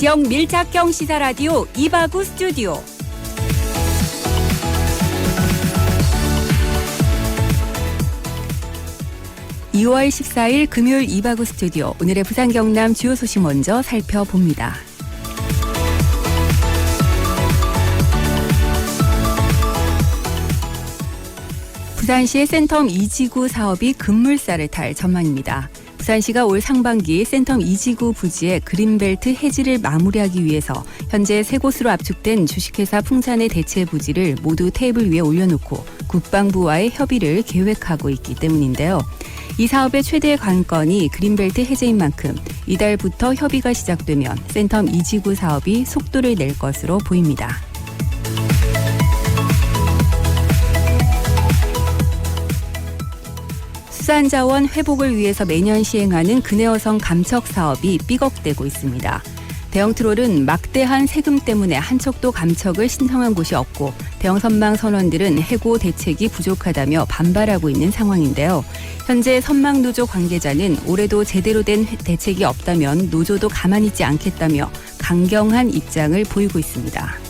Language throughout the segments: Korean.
지역 밀착형 시사라디오 이바구 스튜디오. (2월 14일) 금요일 이바구 스튜디오. 오늘의 부산 경남 주요 소식 먼저 살펴봅니다. 부산시의 센텀 2지구 사업이 급물살을 탈 전망입니다. 부산시가 올 상반기 센텀 2지구 부지의 그린벨트 해지를 마무리하기 위해서 현재 3곳으로 압축된 주식회사 풍산의 대체 부지를 모두 테이블 위에 올려놓고 국방부와의 협의를 계획하고 있기 때문인데요. 이 사업의 최대 관건이 그린벨트 해제인 만큼 이달부터 협의가 시작되면 센텀 2지구 사업이 속도를 낼 것으로 보입니다. 수산자원 회복을 위해서 매년 시행하는 근해어성 감척 사업이 삐걱대고 있습니다. 대형 트롤은 막대한 세금 때문에 한 척도 감척을 신청한 곳이 없고 대형 선망 선원들은 해고 대책이 부족하다며 반발하고 있는 상황인데요. 현재 선망노조 관계자는 올해도 제대로 된 대책이 없다면 노조도 가만히 있지 않겠다며 강경한 입장을 보이고 있습니다.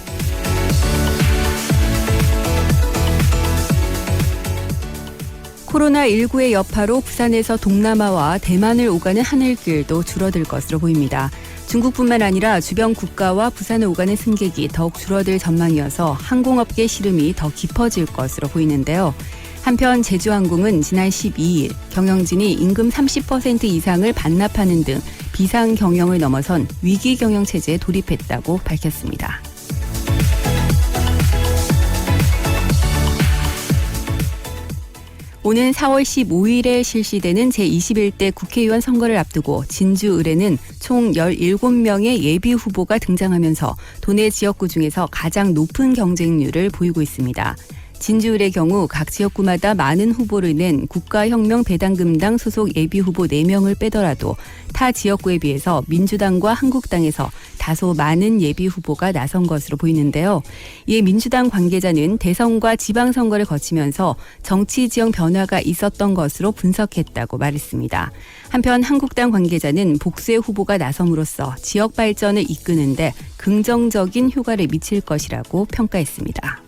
코로나19의 여파로 부산에서 동남아와 대만을 오가는 하늘길도 줄어들 것으로 보입니다. 중국뿐만 아니라 주변 국가와 부산을 오가는 승객이 더욱 줄어들 전망이어서 항공업계 시름이 더 깊어질 것으로 보이는데요. 한편 제주항공은 지난 12일 경영진이 임금 30% 이상을 반납하는 등 비상 경영을 넘어선 위기 경영 체제에 돌입했다고 밝혔습니다. 오는 4월 15일에 실시되는 제21대 국회의원 선거를 앞두고 진주을에는 총 17명의 예비 후보가 등장하면서 도내 지역구 중에서 가장 높은 경쟁률을 보이고 있습니다. 진주을의 경우 각 지역구마다 많은 후보를 낸 국가혁명배당금당 소속 예비후보 4명을 빼더라도 타 지역구에 비해서 민주당과 한국당에서 다소 많은 예비후보가 나선 것으로 보이는데요. 이에 민주당 관계자는 대선과 지방선거를 거치면서 정치 지형 변화가 있었던 것으로 분석했다고 말했습니다. 한편 한국당 관계자는 복수의 후보가 나섬으로써 지역 발전을 이끄는데 긍정적인 효과를 미칠 것이라고 평가했습니다.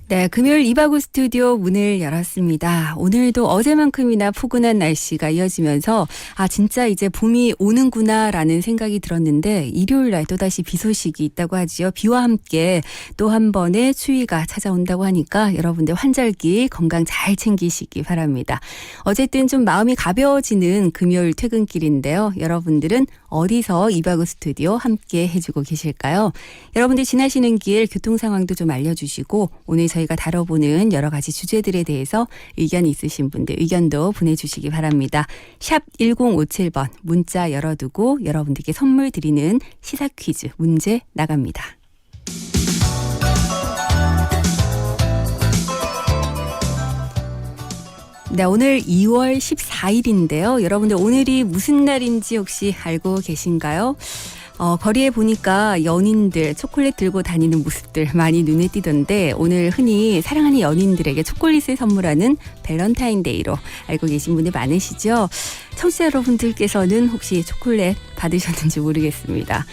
네, 금요일 이바구 스튜디오 문을 열었습니다. 오늘도 어제만큼이나 포근한 날씨가 이어지면서 진짜 이제 봄이 오는구나라는 생각이 들었는데 일요일 날 또다시 비 소식이 있다고 하지요. 비와 함께 또 한 번의 추위가 찾아온다고 하니까 여러분들 환절기 건강 잘 챙기시기 바랍니다. 어쨌든 좀 마음이 가벼워지는 금요일 퇴근길인데요. 여러분들은 어디서 이바구 스튜디오 함께 해주고 계실까요? 여러분들 지나시는 길 교통 상황도 좀 알려주시고 오늘 저희가 다뤄보는 여러 가지 주제들에 대해서 의견 있으신 분들 의견도 보내주시기 바랍니다. 샵 1057번 문자 열어두고 여러분들께 선물 드리는 시사 퀴즈 문제 나갑니다. 네, 오늘 2월 14일인데요. 여러분들 오늘이 무슨 날인지 혹시 알고 계신가요? 거리에 보니까 연인들 초콜릿 들고 다니는 모습들 많이 눈에 띄던데 오늘 흔히 사랑하는 연인들에게 초콜릿을 선물하는 밸런타인데이로 알고 계신 분들 많으시죠? 청취자 여러분들께서는 혹시 초콜릿 받으셨는지 모르겠습니다.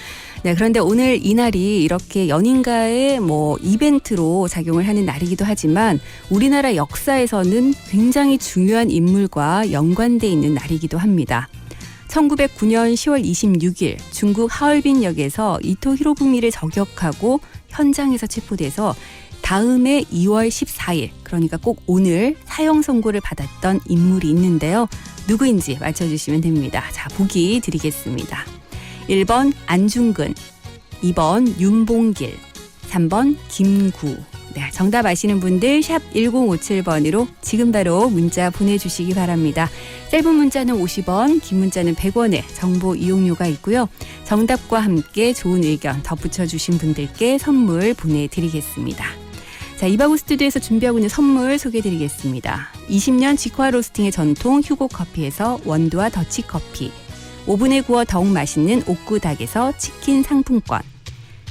네, 그런데 오늘 이날이 이렇게 연인과의 이벤트로 작용을 하는 날이기도 하지만 우리나라 역사에서는 굉장히 중요한 인물과 연관돼 있는 날이기도 합니다. 1909년 10월 26일 중국 하얼빈역에서 이토 히로부미를 저격하고 현장에서 체포돼서 다음해 2월 14일 그러니까 꼭 오늘 사형 선고를 받았던 인물이 있는데요. 누구인지 맞춰주시면 됩니다. 자, 보기 드리겠습니다. 1번 안중근, 2번 윤봉길, 3번 김구. 네, 정답 아시는 분들 샵 1057번으로 지금 바로 문자 보내주시기 바랍니다. 짧은 문자는 50원, 긴 문자는 100원의 정보 이용료가 있고요. 정답과 함께 좋은 의견 덧붙여주신 분들께 선물 보내드리겠습니다. 자, 이바구 스튜디오에서 준비하고 있는 선물 소개해드리겠습니다. 20년 직화 로스팅의 전통 휴고 커피에서 원두와 더치커피, 오븐에 구워 더욱 맛있는 옥구닭에서 치킨 상품권,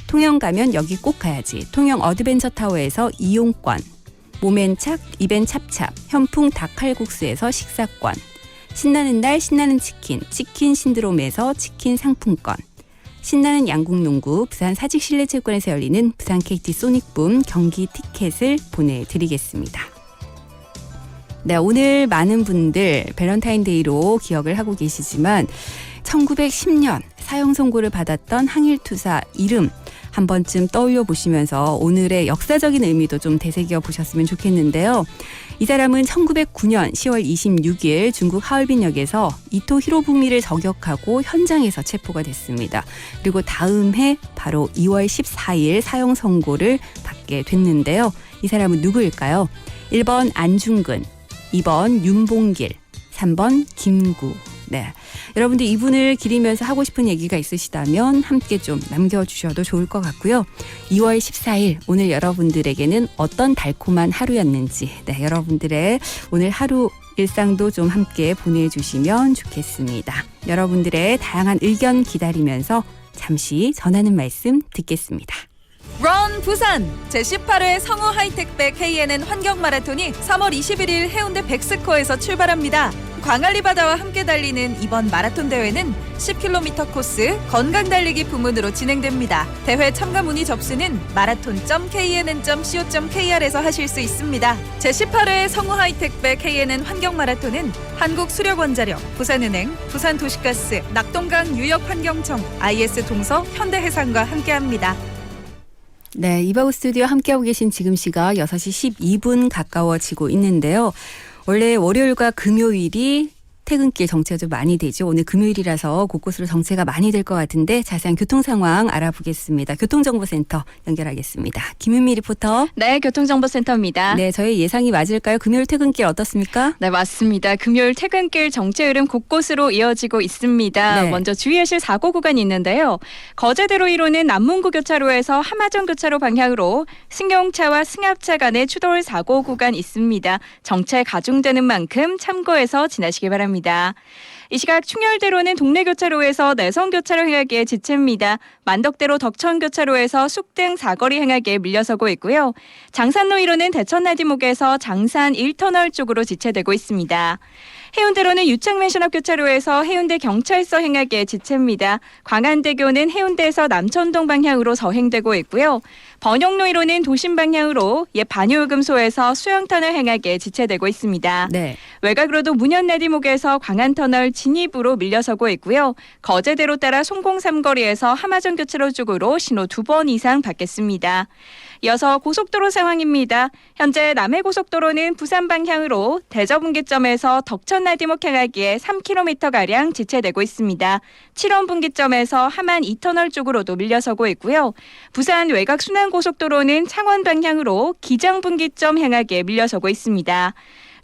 통영 가면 여기 꼭 가야지 통영 어드벤처 타워에서 이용권, 몸엔 착, 입엔 찹찹, 현풍 닭칼국수에서 식사권, 신나는 날 신나는 치킨, 치킨 신드롬에서 치킨 상품권, 신나는 양궁농구 부산 사직실내체육관에서 열리는 부산 KT 소닉붐 경기 티켓을 보내드리겠습니다. 네, 오늘 많은 분들 발렌타인데이로 기억을 하고 계시지만 1910년 사형 선고를 받았던 항일투사 이름 한 번쯤 떠올려 보시면서 오늘의 역사적인 의미도 좀 되새겨 보셨으면 좋겠는데요. 이 사람은 1909년 10월 26일 중국 하얼빈역에서 이토 히로부미를 저격하고 현장에서 체포가 됐습니다. 그리고 다음 해 바로 2월 14일 사형 선고를 받게 됐는데요. 이 사람은 누구일까요? 1번 안중근, 2번 윤봉길, 3번 김구. 네, 여러분들 이분을 기리면서 하고 싶은 얘기가 있으시다면 함께 좀 남겨주셔도 좋을 것 같고요. 2월 14일 오늘 여러분들에게는 어떤 달콤한 하루였는지 여러분들의 오늘 하루 일상도 좀 함께 보내주시면 좋겠습니다. 여러분들의 다양한 의견 기다리면서 잠시 전하는 말씀 듣겠습니다. 런 부산 제18회 성우 하이텍백 KNN 환경마라톤이 3월 21일 해운대 백스코에서 출발합니다. 광안리 바다와 함께 달리는 이번 마라톤 대회는 10km 코스 건강 달리기 부문으로 진행됩니다. 대회 참가 문의 접수는 marathon.knn.co.kr에서 하실 수 있습니다. 제18회 성우 하이텍백 KNN 환경마라톤은 한국수력원자력, 부산은행, 부산도시가스, 낙동강 유역환경청, IS 동서, 현대해상과 함께합니다. 네, 이바우 스튜디오 함께하고 계신 지금 시각 6시 12분 가까워지고 있는데요. 원래 월요일과 금요일이 퇴근길 정체가 좀 많이 되죠. 오늘 금요일이라서 곳곳으로 정체가 많이 될 것 같은데 자세한 교통 상황 알아보겠습니다. 교통정보센터 연결하겠습니다. 김윤미 리포터. 네, 교통정보센터입니다. 네, 저희 예상이 맞을까요? 금요일 퇴근길 어떻습니까? 네, 맞습니다. 금요일 퇴근길 정체 흐름 곳곳으로 이어지고 있습니다. 네. 먼저 주의하실 사고 구간이 있는데요. 거제대로 이루는 남문구 교차로에서 하마정 교차로 방향으로 승용차와 승합차 간의 추돌 사고 구간 있습니다. 정체 가중되는 만큼 참고해서 지나시기 바랍니다. 이 시각 충혈대로는 동래교차로에서 내성교차로 행하기에 지체입니다. 만덕대로 덕천교차로에서 쑥등 사거리 행하기에 밀려서고 있고요. 장산로 1호는 대천나디목에서 장산 1터널 쪽으로 지체되고 있습니다. 해운대로는 유창맨션 교차로에서 해운대 경찰서 행하기에 지체입니다. 광안대교는 해운대에서 남천동 방향으로 서행되고 있고요. 번영로 1호는 도심 방향으로 옛 반유금소에서 수영터널 행하기에 지체되고 있습니다. 네. 외곽으로도 문현내디목에서 광안터널 진입으로 밀려서고 있고요. 거제대로 따라 송공삼거리에서 하마정 교차로 쪽으로 신호 2번 이상 받겠습니다. 이어서 고속도로 상황입니다. 현재 남해고속도로는 부산 방향으로 대저분기점에서 덕천나디목 향하기에 3km가량 지체되고 있습니다. 7원분기점에서 하만 2터널 쪽으로도 밀려서고 있고요. 부산 외곽 순환고속도로는 창원 방향으로 기장분기점 향하기에 밀려서고 있습니다.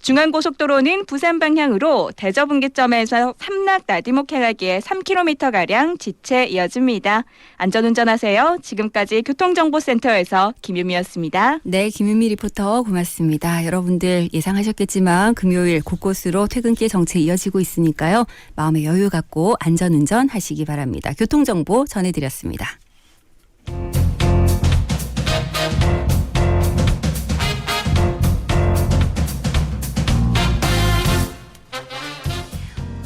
중앙고속도로는 부산 방향으로 대저분기점에서 삼락 나디목 향하기에 3km가량 지체 이어집니다. 안전운전하세요. 지금까지 교통정보센터에서 김유미였습니다. 네, 김윤미 리포터 고맙습니다. 여러분들 예상하셨겠지만 금요일 곳곳으로 퇴근길 정체 이어지고 있으니까요. 마음의 여유 갖고 안전운전 하시기 바랍니다. 교통정보 전해드렸습니다.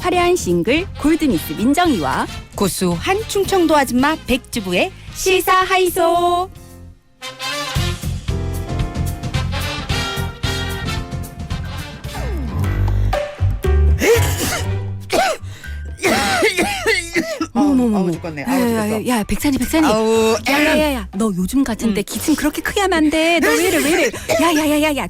화려한 싱글 골드미스 민정이와 고수한 충청도 아줌마 백주부의 시사하이소. 아우 죽겠네. 아우 죽겠어. 야, 백산이. 아우 야야야야, 너 요즘 같은데 기침 그렇게 크게 하면 안 돼. 너 왜 이래? 야야야야야,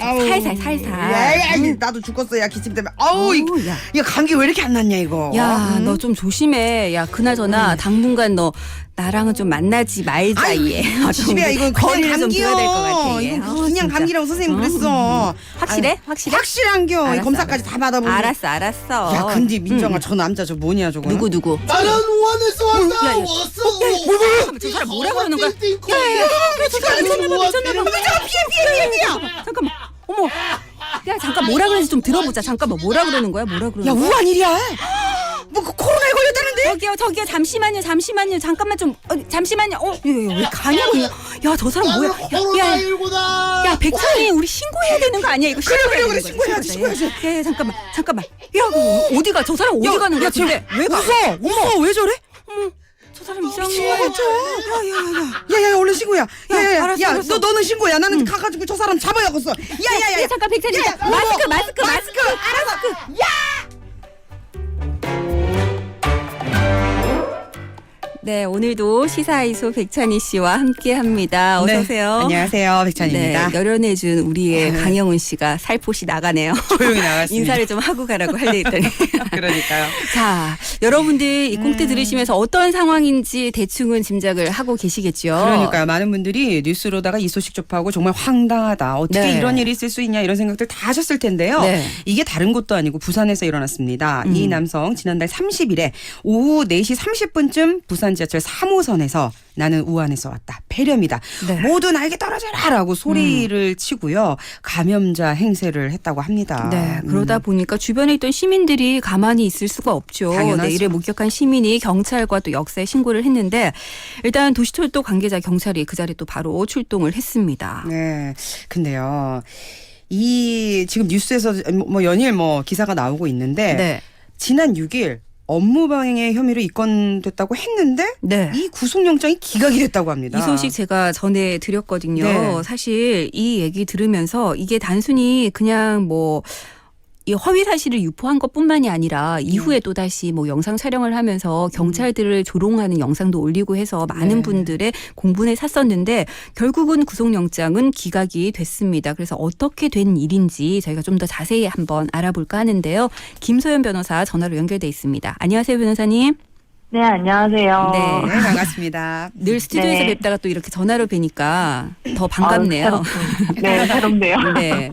살살. 야야, 나도 죽겠어. 야 기침 때문에. 아우 야. 야 감기 왜 이렇게 안 났냐 이거. 야, 너 좀 조심해. 야, 그나저나 당분간 너 나랑은 좀 만나지 말자 얘. 집이야 이거 거리를 그냥 좀 감기요. 둬야 될 것 같아. 얘. 이거 그냥 감기라고 선생님 그랬어. 확실해? 확실해? 확실한겨. 알았어, 검사까지 다 받아보고. 알았어. 야 근데 민정아 저 남자 저 뭐냐 저거. 누구? 나는 우한에서 왔다. 야. 왔어. 잠깐만, 저 사람 뭐라 그러는 거야? 야야야, 미쳤나봐. 피해. 잠깐만. 어머. 야, 잠깐 뭐라 그러는지 좀 들어보자. 잠깐만 뭐라 그러는 거야? 야 우한 일이야. 뭐 코로나에 걸렸다는데. 저기요 잠시만요 잠깐만 좀 잠시만요 왜 가냐고 야 저 사람 뭐야 코로나19다. 야 백천이 우리 신고해야 되는 거 아니야 이거 그래, 신고해야지. 야 잠깐만 야 어디가 저 사람 어디 가는 거야 근데 왜 가? 웃어 왜 저래? 저 사람 이상해 야야야 얼른 신고야. 알았어. 야 너는 신고야. 나는 가가지고 저 사람 잡아야겠어. 야야야. 잠깐 백천이 마스크 알았어 네, 오늘도 시사이소 백찬희 씨와 함께합니다. 어서 오세요. 안녕하세요, 백찬입니다. 네, 열연해준 우리의 강영훈 씨가 살포시 나가네요. 조용히 나갔습니다. 인사를 좀 하고 가라고 하려 했더니. 그러니까요. 자, 여러분들 이 꽁트 들으시면서 어떤 상황인지 대충은 짐작을 하고 계시겠죠. 그러니까요. 많은 분들이 뉴스로다가 이 소식 접하고 정말 황당하다. 어떻게 네. 이런 일이 있을 수 있냐 이런 생각들 다 하셨을 텐데요. 네. 이게 다른 곳도 아니고 부산에서 일어났습니다. 이 남성 지난달 30일에 오후 4시 30분쯤 부산 지하철 3호선에서 나는 우한에서 왔다. 폐렴이다. 네. 모두 나에게 떨어져라 라고 소리를 치고요. 감염자 행세를 했다고 합니다. 네, 그러다 보니까 주변에 있던 시민들이 가만히 있을 수가 없죠. 당연하죠. 네, 이를 목격한 시민이 경찰과 또 역사에 신고를 했는데 일단 도시철도 관계자 경찰이 그 자리에 또 바로 출동을 했습니다. 네. 근데요. 이 지금 뉴스에서 뭐 연일 뭐 기사가 나오고 있는데 네. 지난 6일 업무방해 혐의로 입건됐다고 했는데 네. 이 구속영장이 기각이 됐다고 합니다. 이 소식 제가 전해드렸거든요. 네. 사실 이 얘기 들으면서 이게 단순히 그냥 뭐 이 허위 사실을 유포한 것뿐만이 아니라 이후에 또 다시 뭐 영상 촬영을 하면서 경찰들을 조롱하는 영상도 올리고 해서 많은 네. 분들의 공분에 샀었는데 결국은 구속영장은 기각이 됐습니다. 그래서 어떻게 된 일인지 저희가 좀 더 자세히 한번 알아볼까 하는데요. 김소연 변호사 전화로 연결돼 있습니다. 안녕하세요, 변호사님. 네, 안녕하세요. 네. 네, 반갑습니다. 늘 스튜디오에서 네. 뵙다가 또 이렇게 전화로 뵈니까 더 반갑네요. 네, 새롭네요. 네.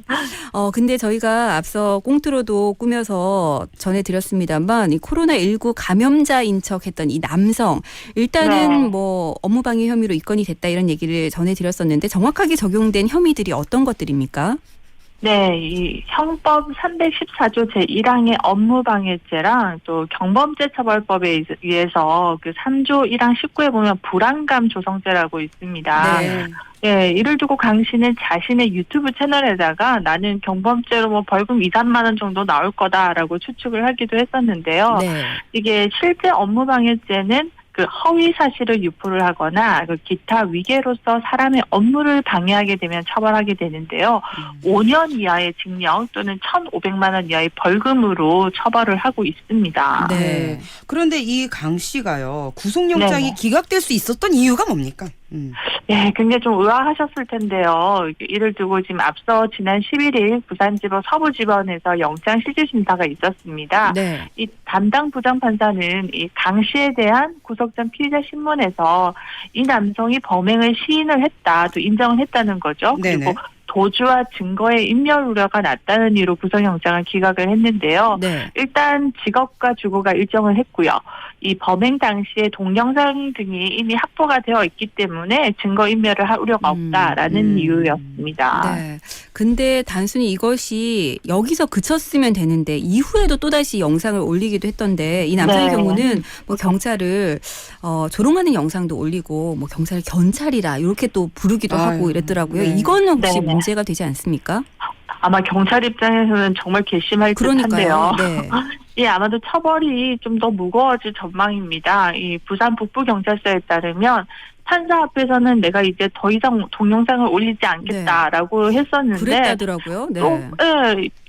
근데 저희가 앞서 꽁트로도 꾸며서 전해드렸습니다만 이 코로나19 감염자인 척 했던 이 남성 일단은 네. 뭐 업무방해 혐의로 입건이 됐다 이런 얘기를 전해드렸었는데 정확하게 적용된 혐의들이 어떤 것들입니까? 네, 이 형법 314조 제1항의 업무방해죄랑 또 경범죄처벌법에 의해서 그 3조 1항 19에 보면 불안감 조성죄라고 있습니다. 네. 예, 이를 두고 강 씨는 자신의 유튜브 채널에다가 나는 경범죄로 뭐 벌금 2, 3만 원 정도 나올 거다라고 추측을 하기도 했었는데요. 네. 이게 실제 업무방해죄는 그 허위 사실을 유포를 하거나 그 기타 위계로서 사람의 업무를 방해하게 되면 처벌하게 되는데요. 5년 이하의 징역 또는 1,500만 원 이하의 벌금으로 처벌을 하고 있습니다. 네. 그런데 이 강 씨가요. 구속영장이 네네. 기각될 수 있었던 이유가 뭡니까? 네, 굉장히 좀 의아하셨을 텐데요. 이를 두고 지금 앞서 지난 11일 부산지법 서부지법에서 영장 실질심사가 있었습니다. 네. 이 담당 부장판사는 이 강 씨에 대한 구속 전 피의자 신문에서 이 남성이 범행을 시인을 했다, 또 인정을 했다는 거죠. 네네. 그리고 도주와 증거의 인멸 우려가 났다는 이유로 구속영장을 기각을 했는데요. 네. 일단 직업과 주거가 일정을 했고요. 이 범행 당시에 동영상 등이 이미 확보가 되어 있기 때문에 증거 인멸을 할 우려가 없다라는 이유였습니다. 네. 근데 단순히 이것이 여기서 그쳤으면 되는데 이후에도 또다시 영상을 올리기도 했던데 이 남성의 네. 경우는 뭐 경찰을 조롱하는 영상도 올리고 뭐 경찰을 견찰이라 이렇게 또 부르기도 아유, 하고 이랬더라고요. 네. 이건 혹시 네네. 문제가 되지 않습니까? 아마 경찰 입장에서는 정말 괘씸할 그러니까요. 듯한데요. 네. 예, 아마도 처벌이 좀 더 무거워질 전망입니다. 이 부산 북부경찰서에 따르면 판사 앞에서는 내가 이제 더 이상 동영상을 올리지 않겠다라고 했었는데 그랬다더라고요. 네. 또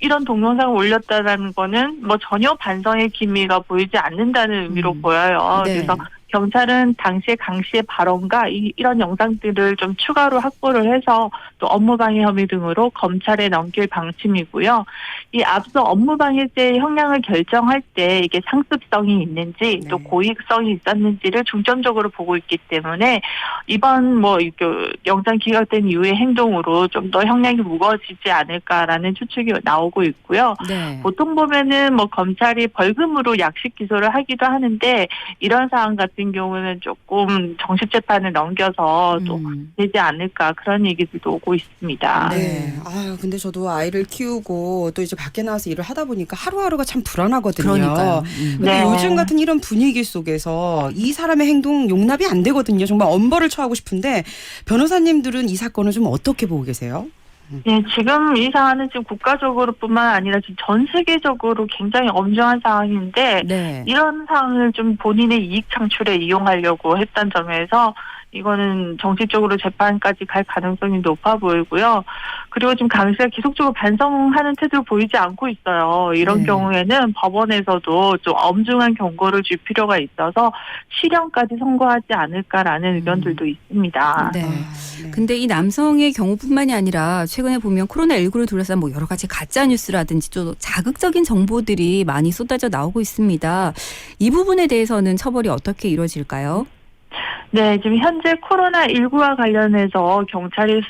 이런 동영상을 올렸다는 거는 뭐 전혀 반성의 기미가 보이지 않는다는 의미로 보여요. 네. 그래서 경찰은 당시에 강 씨의 발언과 이런 영상들을 좀 추가로 확보를 해서 또 업무방해 혐의 등으로 검찰에 넘길 방침이고요. 이 앞서 업무방해죄의 형량을 결정할 때 이게 상습성이 있는지 또 네. 고의성이 있었는지를 중점적으로 보고 있기 때문에 이번 뭐 영장 기각된 이후의 행동으로 좀 더 형량이 무거워지지 않을까라는 추측이 나오고 있고요. 네. 보통 보면은 뭐 검찰이 벌금으로 약식 기소를 하기도 하는데 이런 사안 같은 같은 경우는 조금 정식 재판을 넘겨서 또 되지 않을까 그런 얘기들도 오고 있습니다. 네. 아유, 근데 저도 아이를 키우고 또 이제 밖에 나와서 일을 하다 보니까 하루하루가 참 불안하거든요. 그러니까요. 근데 네. 요즘 같은 이런 분위기 속에서 이 사람의 행동 용납이 안 되거든요. 정말 엄벌을 처하고 싶은데 변호사님들은 이 사건을 좀 어떻게 보고 계세요? 네, 지금 이 사안은 지금 국가적으로뿐만 아니라 지금 전 세계적으로 굉장히 엄중한 상황인데 네. 이런 상황을 좀 본인의 이익 창출에 이용하려고 했던 점에서 이거는 정식적으로 재판까지 갈 가능성이 높아 보이고요. 그리고 지금 강씨가 계속적으로 반성하는 태도를 보이지 않고 있어요. 이런 네. 경우에는 법원에서도 좀 엄중한 경고를 줄 필요가 있어서 실형까지 선고하지 않을까라는 의견들도 있습니다. 네. 네. 근데 이 남성의 경우뿐만이 아니라 최근에 보면 코로나19를 둘러싼 뭐 여러 가지 가짜 뉴스라든지 또 자극적인 정보들이 많이 쏟아져 나오고 있습니다. 이 부분에 대해서는 처벌이 어떻게 이루어질까요? 네, 지금 현재 코로나19와 관련해서 경찰이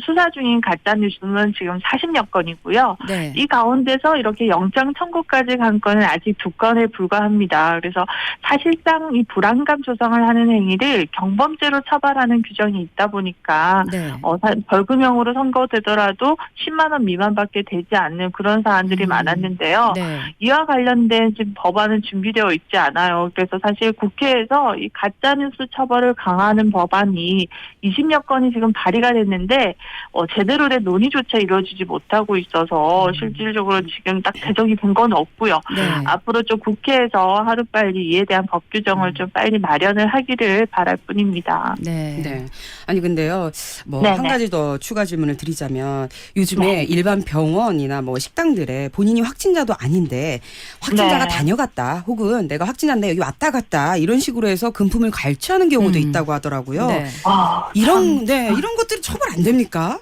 수사 중인 가짜뉴스는 지금 40여 건이고요. 네. 이 가운데서 이렇게 영장 청구까지 간 건은 아직 2건에 불과합니다. 그래서 사실상 이 불안감 조성을 하는 행위를 경범죄로 처벌하는 규정이 있다 보니까 네. 벌금형으로 선고되더라도 10만 원 미만밖에 되지 않는 그런 사안들이 많았는데요. 네. 이와 관련된 지금 법안은 준비되어 있지 않아요. 그래서 사실 국회에서 이 가짜뉴스 처벌을 강화하는 법안이 20여 건이 지금 발의가 됐는데 제대로 된 논의조차 이루어지지 못하고 있어서 실질적으로 지금 딱 제정이 된 건 없고요. 네. 앞으로 좀 국회에서 하루빨리 이에 대한 법 규정을 좀 빨리 마련을 하기를 바랄 뿐입니다. 네. 네. 아니 근데요. 뭐 네네. 한 가지 더 추가 질문을 드리자면 요즘에 일반 병원이나 뭐 식당들에 본인이 확진자도 아닌데 확진자가 네. 다녀갔다 혹은 내가 확진자인데 여기 왔다 갔다 이런 식으로 해서 금품을 갈취하는 경우도 있다고 하더라고요. 네. 이런 이런 것들이 처벌 안 됩니까?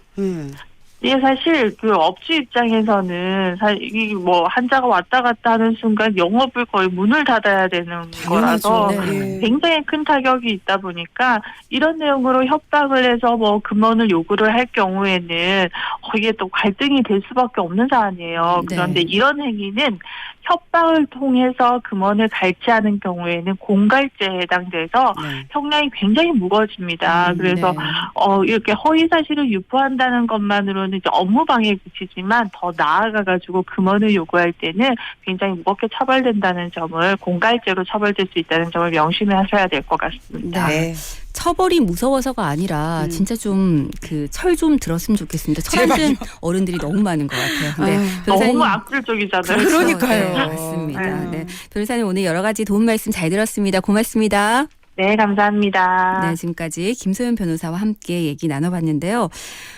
이게 사실 그 업주 입장에서는 사실 이 뭐 환자가 왔다 갔다 하는 순간 영업을 거의 문을 닫아야 되는 거라서 네. 굉장히 큰 타격이 있다 보니까 이런 내용으로 협박을 해서 뭐 금원을 요구를 할 경우에는 이게 또 갈등이 될 수밖에 없는 사안이에요. 네. 그런데 이런 행위는 협박을 통해서 금원을 갈취하는 경우에는 공갈죄에 해당돼서 네. 형량이 굉장히 무거워집니다. 그래서 네. 이렇게 허위 사실을 유포한다는 것만으로는 이제 업무 방해에 그치지만 더 나아가가지고 금원을 요구할 때는 굉장히 무겁게 처벌된다는 점을 공갈죄로 처벌될 수 있다는 점을 명심하셔야 될 것 같습니다. 네. 처벌이 무서워서가 아니라 진짜 좀 그 철 좀 들었으면 좋겠습니다. 철 안 든 어른들이 너무 많은 것 같아요. 네. 변호사님. 너무 악질적이잖아요. 그러니까요. 네, 맞습니다. 네. 네. 변호사님 오늘 여러 가지 도움 말씀 잘 들었습니다. 고맙습니다. 네, 감사합니다. 네, 지금까지 김소연 변호사와 함께 얘기 나눠봤는데요.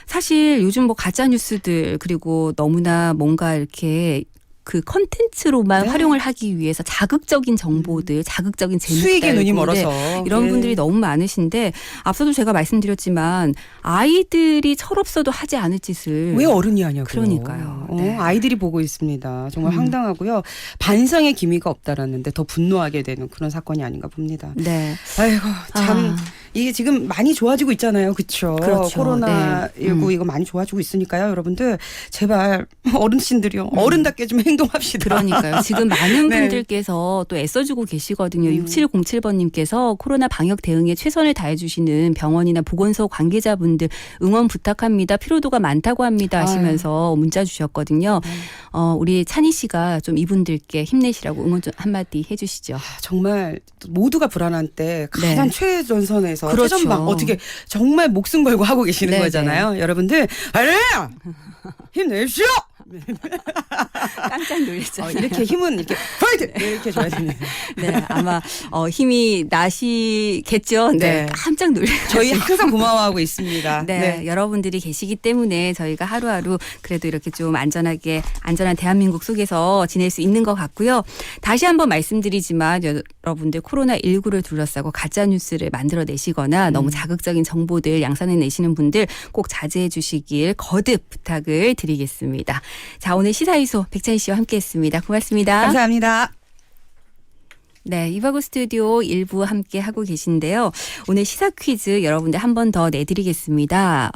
사실 요즘 뭐 가짜 뉴스들 그리고 너무나 뭔가 이렇게 그 컨텐츠로만 네. 활용을 하기 위해서 자극적인 정보들, 자극적인 재밌다 수익에 눈이 이런 멀어서 이런 네. 분들이 너무 많으신데 앞서도 제가 말씀드렸지만 아이들이 철없어도 하지 않을 짓을 왜 어른이 하냐고요. 그러니까요. 네. 아이들이 보고 있습니다. 정말 황당하고요. 반성의 기미가 없다라는데 더 분노하게 되는 그런 사건이 아닌가 봅니다. 네. 아이고 참 아. 이게 지금 많이 좋아지고 있잖아요. 그렇죠? 그렇죠. 코로나19 네. 이거 많이 좋아지고 있으니까요. 여러분들 제발 어른신들이요. 어른답게 좀 행동합시다. 그러니까요. 지금 많은 네. 분들께서 또 애써주고 계시거든요. 6707번님께서 코로나 방역 대응에 최선을 다해주시는 병원이나 보건소 관계자분들 응원 부탁합니다. 피로도가 많다고 합니다 하시면서 문자 주셨거든요. 우리 찬희 씨가 좀 이분들께 힘내시라고 응원 좀 한마디 해주시죠. 정말 모두가 불안한 때 가장 네. 최전선에서 그렇죠. 최전방 어떻게 정말 목숨 걸고 하고 계시는 네네. 거잖아요. 여러분들 힘내십시오. 깜짝 놀랐잖아요. 이렇게 힘은 이렇게 파이팅 이렇게 줘야 됩니다. 네, 아마 힘이 나시겠죠. 네, 네. 깜짝 놀랐어요. 저희 항상 고마워하고 있습니다. 네, 여러분들이 계시기 때문에 저희가 하루하루 그래도 이렇게 좀 안전한 대한민국 속에서 지낼 수 있는 것 같고요. 다시 한번 말씀드리지만 여러분들 코로나19를 둘러싸고 가짜뉴스를 만들어내시거나 너무 자극적인 정보들 양산해내시는 분들 꼭 자제해 주시길 거듭 부탁을 드리겠습니다. 자, 오늘 시사이소 백찬희 씨와 함께했습니다. 고맙습니다. 감사합니다. 네, 이바구 스튜디오 1부 함께 하고 계신데요. 오늘 시사 퀴즈 여러분들 한 번 더 내드리겠습니다.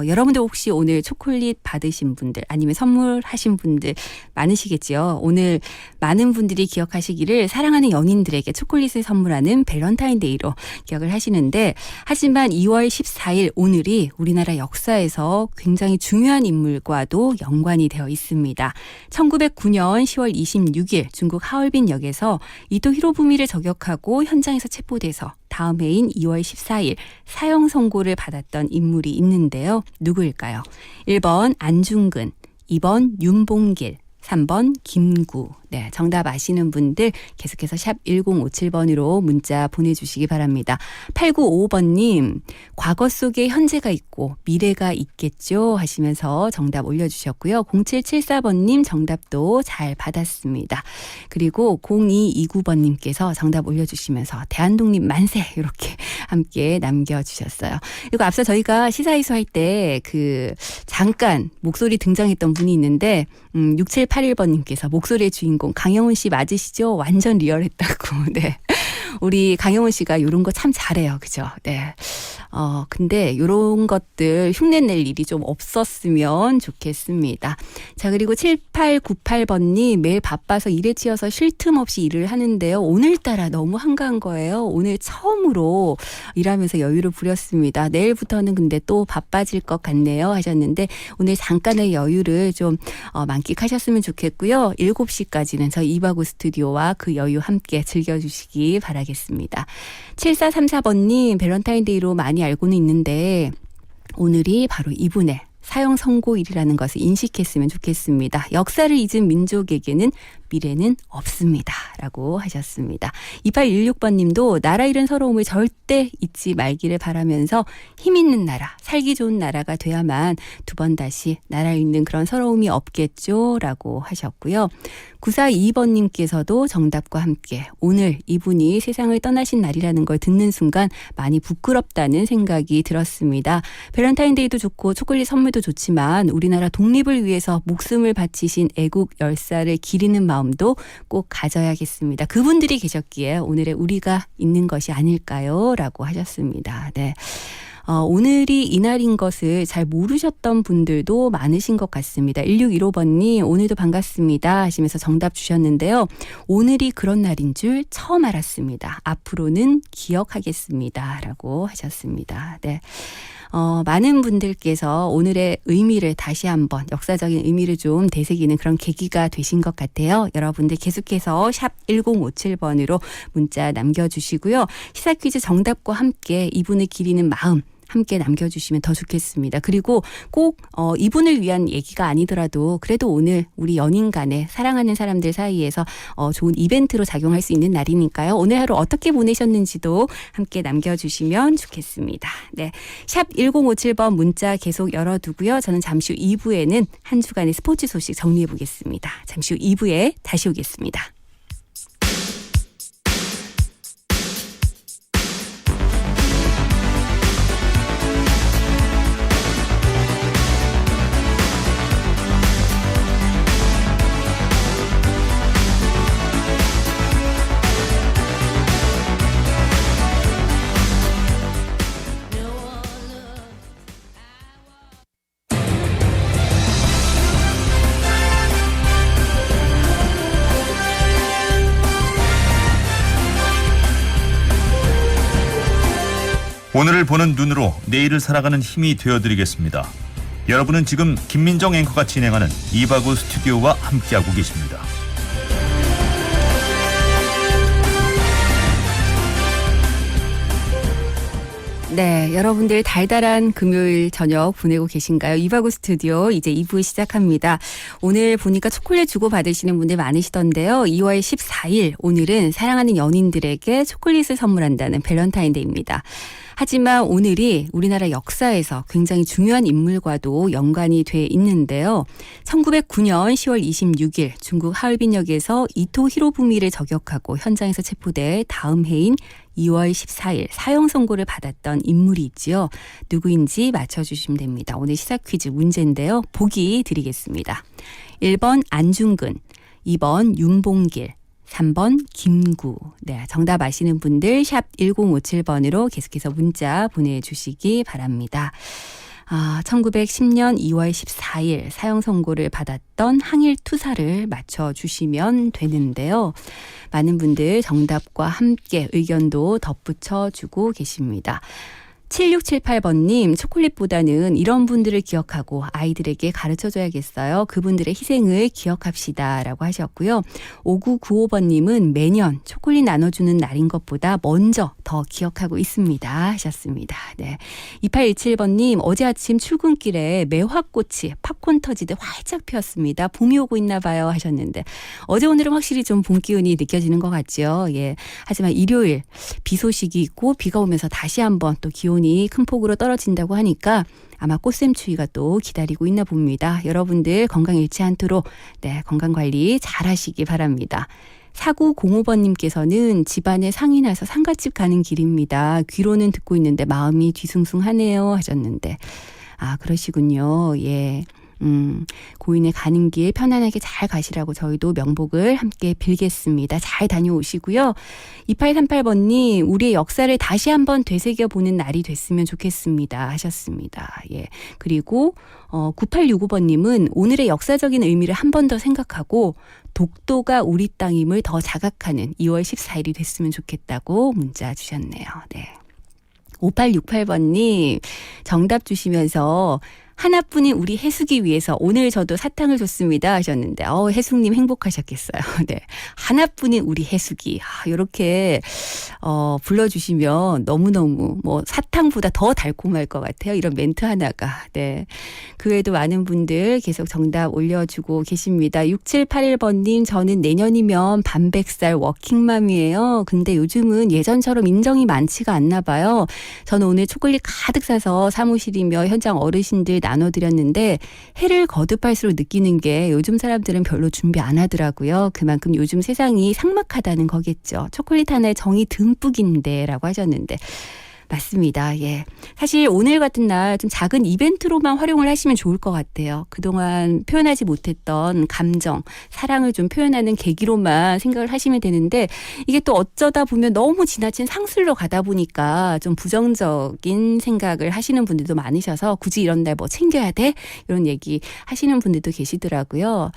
여러분들 혹시 오늘 초콜릿 받으신 분들 아니면 선물하신 분들 많으시겠죠. 오늘 많은 분들이 기억하시기를 사랑하는 연인들에게 초콜릿을 선물하는 밸런타인데이로 기억을 하시는데 하지만 2월 14일 오늘이 우리나라 역사에서 굉장히 중요한 인물과도 연관이 되어 있습니다. 1909년 10월 26일 중국 하얼빈역에서 이토 히로부미를 저격하고 현장에서 체포돼서 다음 해인 2월 14일 사형 선고를 받았던 인물이 있는데요. 누구일까요? 1번 안중근, 2번 윤봉길, 3번 김구. 네, 정답 아시는 분들 계속해서 샵 1057번으로 문자 보내주시기 바랍니다. 8955번님, 과거 속에 현재가 있고 미래가 있겠죠 하시면서 정답 올려주셨고요. 0774번님 정답도 잘 받았습니다. 그리고 0229번님께서 정답 올려주시면서 대한독립 만세 이렇게 함께 남겨주셨어요. 그리고 앞서 저희가 시사이수 할 때 잠깐 목소리 등장했던 분이 있는데 6781번님께서 목소리의 주인공 강영훈 씨 맞으시죠? 완전 리얼했다고. 네. 우리 강영훈 씨가 이런 거 참 잘해요. 그죠? 네. 근데 이런 것들 흉내낼 일이 좀 없었으면 좋겠습니다. 자, 그리고 7898번님 매일 바빠서 일에 치여서 쉴 틈 없이 일을 하는데요. 오늘따라 너무 한가한 거예요. 오늘 처음으로 일하면서 여유를 부렸습니다. 내일부터는 근데 또 바빠질 것 같네요 하셨는데 오늘 잠깐의 여유를 좀 만끽하셨으면 좋겠고요. 7시까지는 저희 이바구 스튜디오와 그 여유 함께 즐겨주시기 바라겠습니다. 7434번님 밸런타인데이로 많이 알고는 있는데 오늘이 바로 이분의 사형 선고일이라는 것을 인식했으면 좋겠습니다. 역사를 잊은 민족에게는 미래는 없습니다. 라고 하셨습니다. 2816번님도 나라 잃은 서러움을 절대 잊지 말기를 바라면서 힘 있는 나라, 살기 좋은 나라가 돼야만 두 번 다시 나라 잃는 그런 서러움이 없겠죠. 라고 하셨고요. 9422번님께서도 정답과 함께 오늘 이분이 세상을 떠나신 날이라는 걸 듣는 순간 많이 부끄럽다는 생각이 들었습니다. 밸런타인데이도 좋고 초콜릿 선물도 좋지만 우리나라 독립을 위해서 목숨을 바치신 애국 열사를 기리는 마음도 꼭 가져야겠습니다. 그분들이 계셨기에 오늘의 우리가 있는 것이 아닐까요? 라고 하셨습니다. 네. 오늘이 이날인 것을 잘 모르셨던 분들도 많으신 것 같습니다. 1615번님 오늘도 반갑습니다 하시면서 정답 주셨는데요. 오늘이 그런 날인 줄 처음 알았습니다. 앞으로는 기억하겠습니다. 라고 하셨습니다. 네. 많은 분들께서 오늘의 의미를 다시 한번 역사적인 의미를 좀 되새기는 그런 계기가 되신 것 같아요. 여러분들 계속해서 샵 1057번으로 문자 남겨주시고요. 시사 퀴즈 정답과 함께 이분을 기리는 마음 함께 남겨주시면 더 좋겠습니다. 그리고 꼭 이분을 위한 얘기가 아니더라도 그래도 오늘 우리 연인 간에 사랑하는 사람들 사이에서 좋은 이벤트로 작용할 수 있는 날이니까요. 오늘 하루 어떻게 보내셨는지도 함께 남겨주시면 좋겠습니다. 네, 샵 1057번 문자 계속 열어두고요. 저는 잠시 후 2부에는 한 주간의 스포츠 소식 정리해 보겠습니다. 잠시 후 2부에 다시 오겠습니다. 오늘을 보는 눈으로 내일을 살아가는 힘이 되어드리겠습니다. 여러분은 지금 김민정 앵커가 진행하는 이바구 스튜디오와 함께하고 계십니다. 네, 여러분들 달달한 금요일 저녁 보내고 계신가요? 이바구 스튜디오 이제 2부 시작합니다. 오늘 보니까 초콜릿 주고 받으시는 분들 많으시던데요. 2월 14일 오늘은 사랑하는 연인들에게 초콜릿을 선물한다는 밸런타인데이입니다. 하지만 오늘이 우리나라 역사에서 굉장히 중요한 인물과도 연관이 돼 있는데요. 1909년 10월 26일 중국 하얼빈역에서 이토 히로부미를 저격하고 현장에서 체포돼 다음 해인 2월 14일 사형 선고를 받았던 인물이 있지요. 누구인지 맞춰주시면 됩니다. 오늘 시사 퀴즈 문제인데요. 보기 드리겠습니다. 1번 안중근, 2번 윤봉길, 3번 김구. 네, 정답 아시는 분들 샵 1057번으로 계속해서 문자 보내주시기 바랍니다. 1910년 2월 14일 사형 선고를 받았던 항일 투사를 맞춰주시면 되는데요. 많은 분들 정답과 함께 의견도 덧붙여 주고 계십니다. 7678번님, 초콜릿보다는 이런 분들을 기억하고 아이들에게 가르쳐줘야겠어요. 그분들의 희생을 기억합시다 라고 하셨고요. 5995번님은 매년 초콜릿 나눠주는 날인 것보다 먼저 더 기억하고 있습니다 하셨습니다. 네. 2817번님, 어제 아침 출근길에 매화꽃이 팝콘 터지듯 활짝 피었습니다. 봄이 오고 있나 봐요 하셨는데 어제 오늘은 확실히 좀 봄 기운이 느껴지는 것 같죠. 예. 하지만 일요일 비 소식이 있고 비가 오면서 다시 한번 또 기온이 큰 폭으로 떨어진다고 하니까 아마 꽃샘추위가 또 기다리고 있나 봅니다. 여러분들 건강 잃지 않도록 건강관리 잘 하시기 바랍니다. 4905번님께서는 집안에 상이 나서 상가집 가는 길입니다. 귀로는 듣고 있는데 마음이 뒤숭숭하네요 하셨는데 그러시군요. 예. 고인의 가는 길 편안하게 잘 가시라고 저희도 명복을 함께 빌겠습니다. 잘 다녀오시고요. 2838번님, 우리의 역사를 다시 한번 되새겨보는 날이 됐으면 좋겠습니다 하셨습니다. 예. 그리고 9865번님은 오늘의 역사적인 의미를 한 번 더 생각하고 독도가 우리 땅임을 더 자각하는 2월 14일이 됐으면 좋겠다고 문자 주셨네요. 네. 5868번님, 정답 주시면서 하나뿐인 우리 해숙이 위해서 오늘 저도 사탕을 줬습니다 하셨는데 해숙님 행복하셨겠어요. 네, 하나뿐인 우리 해숙이 이렇게 불러주시면 너무너무 뭐 사탕보다 더 달콤할 것 같아요. 이런 멘트 하나가. 네, 그 외에도 많은 분들 계속 정답 올려주고 계십니다. 6781번님, 저는 내년이면 반백살 워킹맘이에요. 근데 요즘은 예전처럼 인정이 많지가 않나 봐요. 저는 오늘 초콜릿 가득 사서 사무실이며 현장 어르신들 나눠드렸는데 해를 거듭할수록 느끼는 게 요즘 사람들은 별로 준비 안 하더라고요. 그만큼 요즘 세상이 삭막하다는 거겠죠. 초콜릿 하나에 정이 듬뿍인데 라고 하셨는데 맞습니다. 예. 사실 오늘 같은 날 좀 작은 이벤트로만 활용을 하시면 좋을 것 같아요. 그동안 표현하지 못했던 감정, 사랑을 좀 표현하는 계기로만 생각을 하시면 되는데 이게 또 어쩌다 보면 너무 지나친 상술로 가다 보니까 좀 부정적인 생각을 하시는 분들도 많으셔서 굳이 이런 날 뭐 챙겨야 돼? 이런 얘기 하시는 분들도 계시더라고요.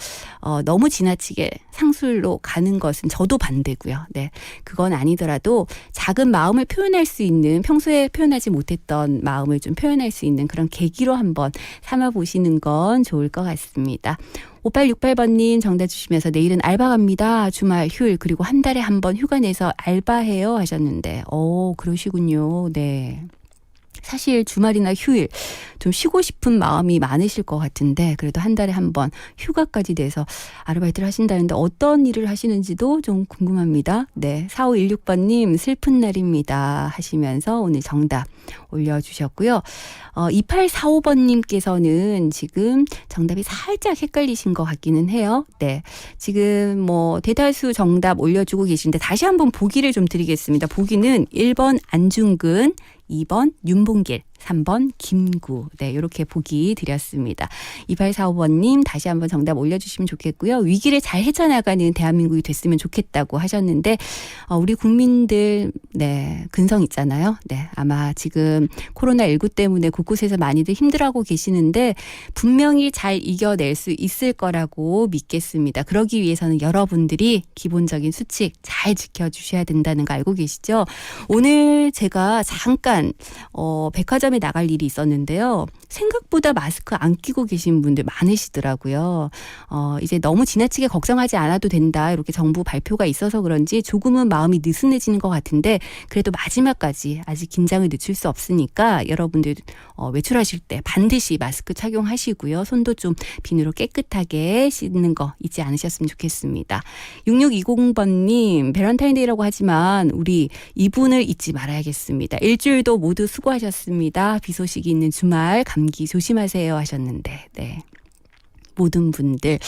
너무 지나치게 상술로 가는 것은 저도 반대고요. 네. 그건 아니더라도 작은 마음을 표현할 수 있는 평소에 표현하지 못했던 마음을 좀 표현할 수 있는 그런 계기로 한번 삼아보시는 건 좋을 것 같습니다. 5868번님 정답 주시면서 내일은 알바 갑니다. 주말 휴일 그리고 한 달에 한 번 휴가 내서 알바해요 하셨는데 그러시군요. 네. 사실 주말이나 휴일 좀 쉬고 싶은 마음이 많으실 것 같은데 그래도 한 달에 한 번 휴가까지 내서 아르바이트를 하신다는데 어떤 일을 하시는지도 좀 궁금합니다. 네, 4516번님 슬픈 날입니다 하시면서 오늘 정답 올려주셨고요. 2845번님께서는 지금 정답이 살짝 헷갈리신 것 같기는 해요. 네, 지금 뭐 대다수 정답 올려주고 계신데 다시 한번 보기를 좀 드리겠습니다. 보기는 1번 안중근, 2번 윤봉길, 3번 김구. 네, 이렇게 보기 드렸습니다. 2845번님 다시 한번 정답 올려주시면 좋겠고요. 위기를 잘 헤쳐나가는 대한민국이 됐으면 좋겠다고 하셨는데 우리 국민들 근성 있잖아요. 네, 아마 지금 코로나19 때문에 곳곳에서 많이들 힘들어하고 계시는데 분명히 잘 이겨낼 수 있을 거라고 믿겠습니다. 그러기 위해서는 여러분들이 기본적인 수칙 잘 지켜주셔야 된다는 거 알고 계시죠? 오늘 제가 잠깐 백화점에 나갈 일이 있었는데요. 생각보다 마스크 안 끼고 계신 분들 많으시더라고요. 이제 너무 지나치게 걱정하지 않아도 된다. 이렇게 정부 발표가 있어서 그런지 조금은 마음이 느슨해지는 것 같은데 그래도 마지막까지 아직 긴장을 늦출 수 없으니까 여러분들 외출하실 때 반드시 마스크 착용하시고요. 손도 좀 비누로 깨끗하게 씻는 거 잊지 않으셨으면 좋겠습니다. 6620번님 베런타인데이라고 하지만 우리 이분을 잊지 말아야겠습니다. 일주일도 모두 수고하셨습니다. 비 소식이 있는 주말 감기 조심하세요 하셨는데 네. 모든 분들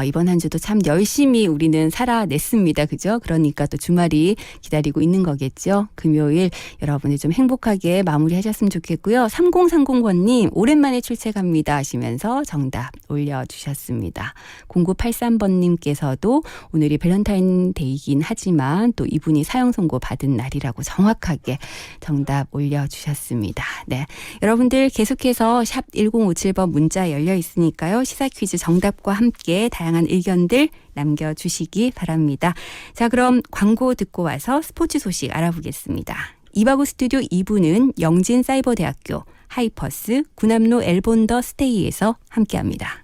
이번 한 주도 참 열심히 우리는 살아냈습니다. 그죠? 그러니까 또 주말이 기다리고 있는 거겠죠. 금요일 여러분이 좀 행복하게 마무리하셨으면 좋겠고요. 3030번님 오랜만에 출첵합니다 하시면서 정답 올려주셨습니다. 0983번님께서도 오늘이 밸런타인데이긴 하지만 또 이분이 사형 선고 받은 날이라고 정확하게 정답 올려주셨습니다. 네, 여러분들 계속해서 샵 1057번 문자 열려 있으니까요. 시사 퀴즈 정답과 함께 다양한 의견들 남겨주시기 바랍니다. 자, 그럼 광고 듣고 와서 스포츠 소식 알아보겠습니다. 이바구 스튜디오 2부는 영진사이버대학교, 하이퍼스, 구남로 엘본더 스테이에서 함께합니다.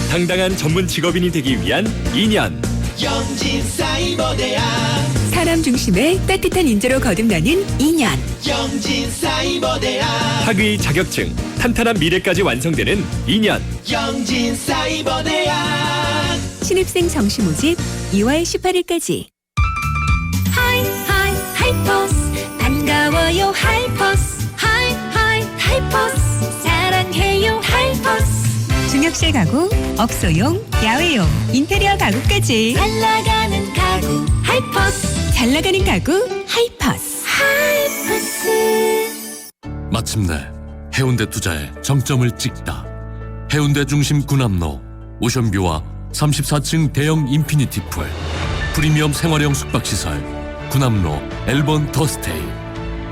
당당한 전문 직업인이 되기 위한 2년 영진사이버대학 사람 중심의 따뜻한 인재로 거듭나는 2년. 영진사이버대학 학위 자격증 탄탄한 미래까지 완성되는 2년 영진사이버대학 신입생 정시 모집 2월 18일까지. 하이퍼스 반가워요 하이퍼스. 하이퍼스 사랑해요 하이퍼스. 중역실 가구, 업소용, 야외용, 인테리어 가구까지 잘 나가는 가구 하이퍼스. 잘 나가는 가구 하이퍼스. 마침내 해운대 투자에 정점을 찍다. 해운대 중심 구남로 오션뷰와 34층 대형 인피니티 풀, 프리미엄 생활형 숙박시설 구남로 엘본 더스테이.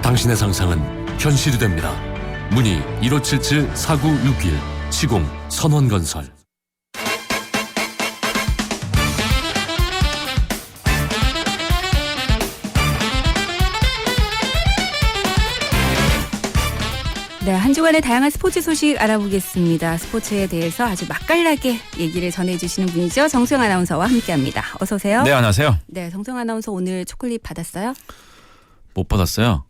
당신의 상상은 현실이 됩니다. 문의 1577-4961 시공 선원건설. 네, 한 주간의 다양한 스포츠 소식 알아보겠습니다. 스포츠에 대해서 아주 맛깔나게 얘기를 전해주시는 분이죠. 정수영 아나운서와 함께합니다. 어서 오세요. 네, 안녕하세요. 네, 정수영 아나운서 오늘 초콜릿 받았어요? 못 받았어요.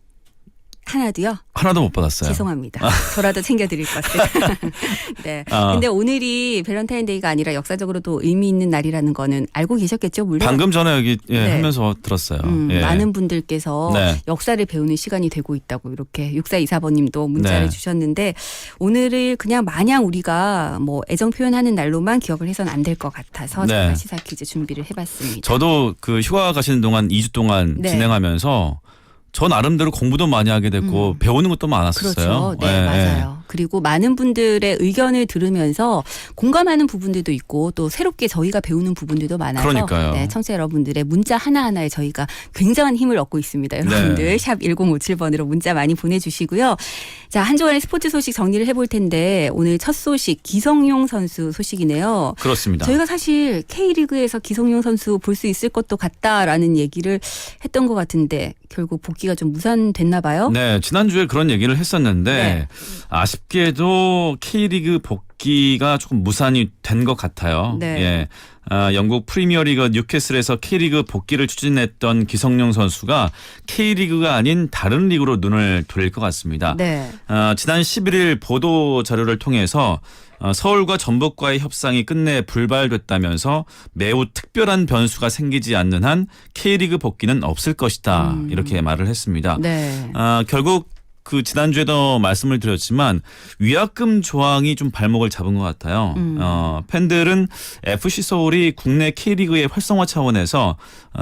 하나도요? 하나도 못 받았어요. 죄송합니다. 저라도 챙겨드릴 것 같아요. 네. 근데 오늘이 밸런타인데이가 아니라 역사적으로도 의미 있는 날이라는 거는 알고 계셨겠죠? 물론. 방금 전에 여기 네. 하면서 들었어요. 예. 많은 분들께서 네. 역사를 배우는 시간이 되고 있다고 이렇게 6424번님도 문자를 네. 주셨는데 오늘을 그냥 마냥 우리가 뭐 애정 표현하는 날로만 기억을 해서는 안 될 것 같아서 네. 제가 시사 퀴즈 준비를 해봤습니다. 저도 그 휴가 가시는 동안 2주 동안 네. 진행하면서 저 나름대로 공부도 많이 하게 됐고 배우는 것도 많았었어요. 그렇죠. 네, 맞아요. 그리고 많은 분들의 의견을 들으면서 공감하는 부분들도 있고 또 새롭게 저희가 배우는 부분들도 많아서 그러니까요. 네, 청취자 여러분들의 문자 하나하나에 저희가 굉장한 힘을 얻고 있습니다. 여러분들 네. 샵 1057번으로 문자 많이 보내주시고요. 자, 한 주간의 스포츠 소식 정리를 해볼 텐데 오늘 첫 소식 기성용 선수 소식이네요. 그렇습니다. 저희가 사실 K리그에서 기성용 선수 볼 수 있을 것도 같다라는 얘기를 했던 것 같은데 결국 복귀가 좀 무산됐나 봐요. 네, 지난주에 그런 얘기를 했었는데 네. 아쉽게도 K리그 복귀가 조금 무산이 된 것 같아요. 네. 예. 영국 프리미어리그 뉴캐슬에서 K리그 복귀를 추진했던 기성용 선수가 K리그가 아닌 다른 리그로 눈을 돌릴 것 같습니다. 네. 지난 11일 보도 자료를 통해서 서울과 전북과의 협상이 끝내 불발됐다면서 매우 특별한 변수가 생기지 않는 한 K리그 복귀는 없을 것이다. 이렇게 말을 했습니다. 네. 결국 그 지난주에도 말씀을 드렸지만 위약금 조항이 좀 발목을 잡은 것 같아요. 팬들은 FC 서울이 국내 K리그의 활성화 차원에서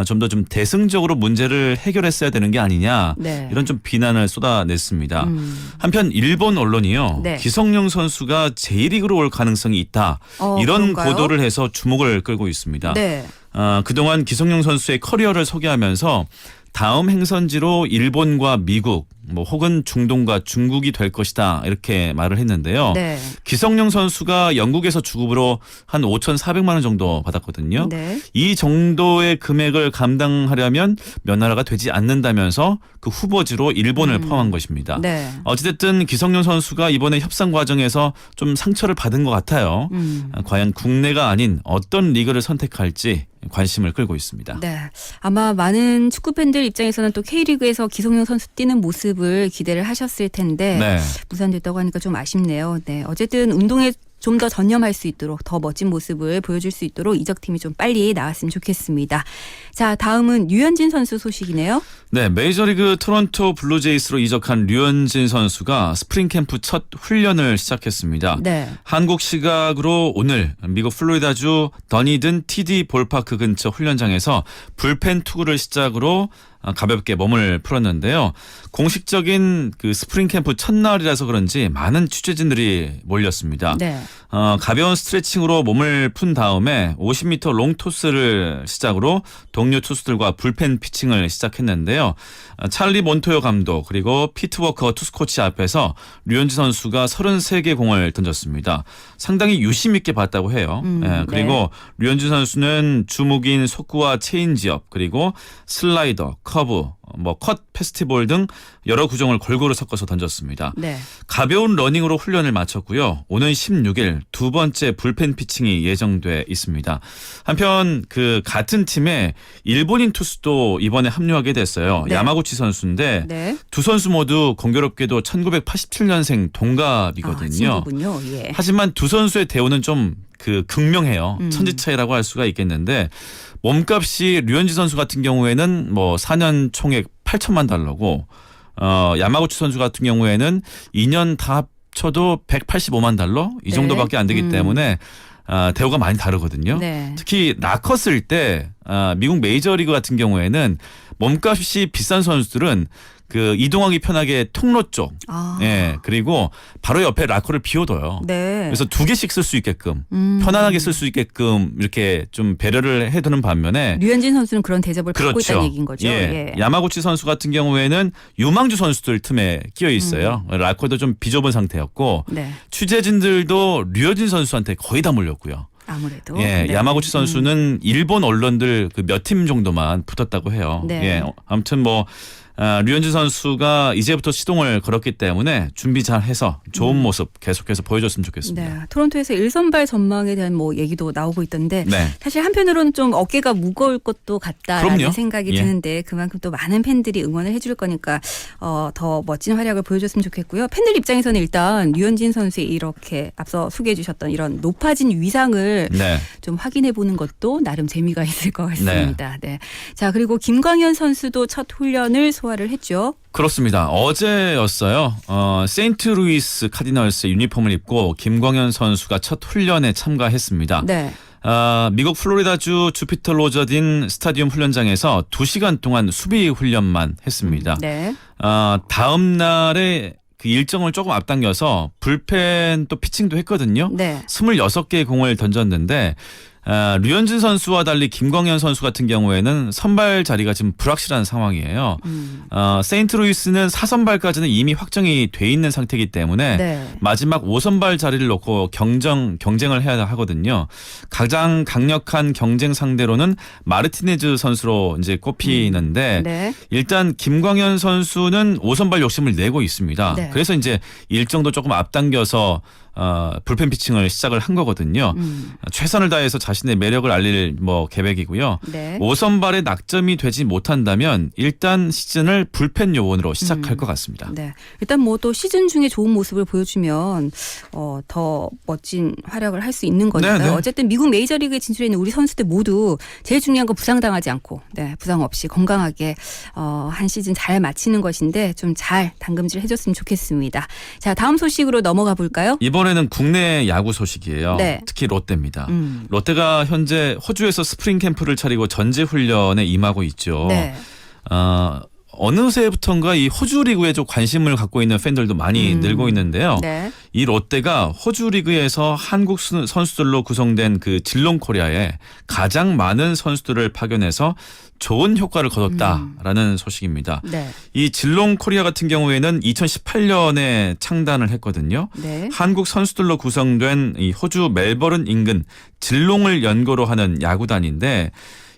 좀 더 좀 대승적으로 문제를 해결했어야 되는 게 아니냐 네. 이런 좀 비난을 쏟아냈습니다. 한편 일본 언론이요. 네. 기성용 선수가 J리그로 올 가능성이 있다. 이런 그런가요? 보도를 해서 주목을 끌고 있습니다. 네. 그동안 기성용 선수의 커리어를 소개하면서 다음 행선지로 일본과 미국 뭐 혹은 중동과 중국이 될 것이다 이렇게 말을 했는데요. 네. 기성용 선수가 영국에서 주급으로 한 5,400만 원 정도 받았거든요. 네. 이 정도의 금액을 감당하려면 면허가 되지 않는다면서 그 후보지로 일본을 포함한 것입니다. 네. 어찌됐든 기성용 선수가 이번에 협상 과정에서 좀 상처를 받은 것 같아요. 과연 국내가 아닌 어떤 리그를 선택할지 관심을 끌고 있습니다. 네. 아마 많은 축구 팬들 입장에서는 또 K리그에서 기성용 선수 뛰는 모습을 기대를 하셨을 텐데 네. 무산됐다고 하니까 좀 아쉽네요. 네. 어쨌든 운동에 좀 더 전념할 수 있도록 더 멋진 모습을 보여줄 수 있도록 이적팀이 좀 빨리 나왔으면 좋겠습니다. 자, 다음은 류현진 선수 소식이네요. 네, 메이저리그 토론토 블루제이스로 이적한 류현진 선수가 스프링 캠프 첫 훈련을 시작했습니다. 네. 한국 시각으로 오늘 미국 플로리다주 더니든 TD 볼파크 근처 훈련장에서 불펜 투구를 시작으로 가볍게 몸을 풀었는데요. 공식적인 그 스프링 캠프 첫날이라서 그런지 많은 취재진들이 몰렸습니다. 네. 가벼운 스트레칭으로 몸을 푼 다음에 50m 롱 토스를 시작으로 동료 투수들과 불펜 피칭을 시작했는데요. 찰리 몬토요 감독 그리고 피트 워커 투수 코치 앞에서 류현진 선수가 33개 공을 던졌습니다. 상당히 유심 있게 봤다고 해요. 그리고 류현진 선수는 주무기인 속구와 체인지업 그리고 슬라이더, 커브, 컷 페스티벌 등 여러 구종을 골고루 섞어서 던졌습니다. 네. 가벼운 러닝으로 훈련을 마쳤고요. 오는 16일 두 번째 불펜 피칭이 예정돼 있습니다. 한편 그 같은 팀에 일본인 투수도 이번에 합류하게 됐어요. 네. 야마구치 선수인데 네. 두 선수 모두 공교롭게도 1987년생 동갑이거든요. 친구군요. 예. 하지만 두 선수의 대우는 좀 극명해요. 천지 차이라고 할 수가 있겠는데 몸값이 류현진 선수 같은 경우에는 4년 총액 8천만 달러고 야마구치 선수 같은 경우에는 2년 다 합쳐도 185만 달러 이 정도밖에 안 되기 때문에 대우가 많이 다르거든요. 네. 특히 라커스일 때 미국 메이저리그 같은 경우에는 몸값이 비싼 선수들은 그 이동하기 편하게 통로 쪽, 예, 그리고 바로 옆에 라커를 비워둬요. 네. 그래서 두 개씩 쓸 수 있게끔 편안하게 쓸 수 있게끔 이렇게 좀 배려를 해두는 반면에 류현진 선수는 그런 대접을 받고 그렇죠. 있다는 얘기인 거죠. 예. 야마구치 선수 같은 경우에는 유망주 선수들 틈에 끼어 있어요. 라커도 좀 비좁은 상태였고 네. 취재진들도 류현진 선수한테 거의 다 몰렸고요. 아무래도. 예, 네. 야마구치 선수는 일본 언론들 그 몇 팀 정도만 붙었다고 해요. 네. 예, 아무튼 류현진 선수가 이제부터 시동을 걸었기 때문에 준비 잘 해서 좋은 모습 계속해서 보여줬으면 좋겠습니다. 네, 토론토에서 1선발 전망에 대한 얘기도 나오고 있던데 네. 사실 한편으로는 좀 어깨가 무거울 것도 같다라는 그럼요. 생각이 예. 드는데 그만큼 또 많은 팬들이 응원을 해줄 거니까 더 멋진 활약을 보여줬으면 좋겠고요. 팬들 입장에서는 일단 류현진 선수의 이렇게 앞서 소개해 주셨던 이런 높아진 위상을 네. 좀 확인해 보는 것도 나름 재미가 있을 것 같습니다. 네. 자, 그리고 김광현 선수도 첫 훈련을 소화를 했죠. 그렇습니다. 어제였어요. 세인트루이스 카디널스 유니폼을 입고 김광현 선수가 첫 훈련에 참가했습니다. 네. 미국 플로리다주 주피터 로저딘 스타디움 훈련장에서 2시간 동안 수비 훈련만 했습니다. 네. 다음 날에 그 일정을 조금 앞당겨서 불펜 또 피칭도 했거든요. 네. 26개의 공을 던졌는데 류현진 선수와 달리 김광현 선수 같은 경우에는 선발 자리가 지금 불확실한 상황이에요. 세인트루이스는 4선발까지는 이미 확정이 돼 있는 상태이기 때문에 네. 마지막 5선발 자리를 놓고 경쟁을 해야 하거든요. 가장 강력한 경쟁 상대로는 마르티네즈 선수로 이제 꼽히는데 네. 일단 김광현 선수는 5선발 욕심을 내고 있습니다. 네. 그래서 이제 일정도 조금 앞당겨서 불펜 피칭을 시작을 한 거거든요. 최선을 다해서 자신의 매력을 알릴 계획이고요. 네. 5선발에 낙점이 되지 못한다면 일단 시즌을 불펜 요원으로 시작할 것 같습니다. 네. 일단 또 시즌 중에 좋은 모습을 보여주면 더 멋진 활약을 할 수 있는 거니까요. 네, 네. 어쨌든 미국 메이저리그에 진출해 있는 우리 선수들 모두 제일 중요한 건 부상당하지 않고 부상 없이 건강하게 한 시즌 잘 마치는 것인데 좀 잘 당금질 해줬으면 좋겠습니다. 자, 다음 소식으로 넘어가 볼까요? 이번에는 국내 야구 소식이에요. 네. 특히 롯데입니다. 롯데가 현재 호주에서 스프링 캠프를 차리고 전제 훈련에 임하고 있죠. 네. 어느새부턴가 이 호주 리그에 좀 관심을 갖고 있는 팬들도 많이 늘고 있는데요. 네. 이 롯데가 호주 리그에서 한국 선수들로 구성된 그 질롱 코리아에 가장 많은 선수들을 파견해서 좋은 효과를 거뒀다라는 소식입니다. 네. 이 질롱 코리아 같은 경우에는 2018년에 창단을 했거든요. 네. 한국 선수들로 구성된 이 호주 멜버른 인근 질롱을 연고로 하는 야구단인데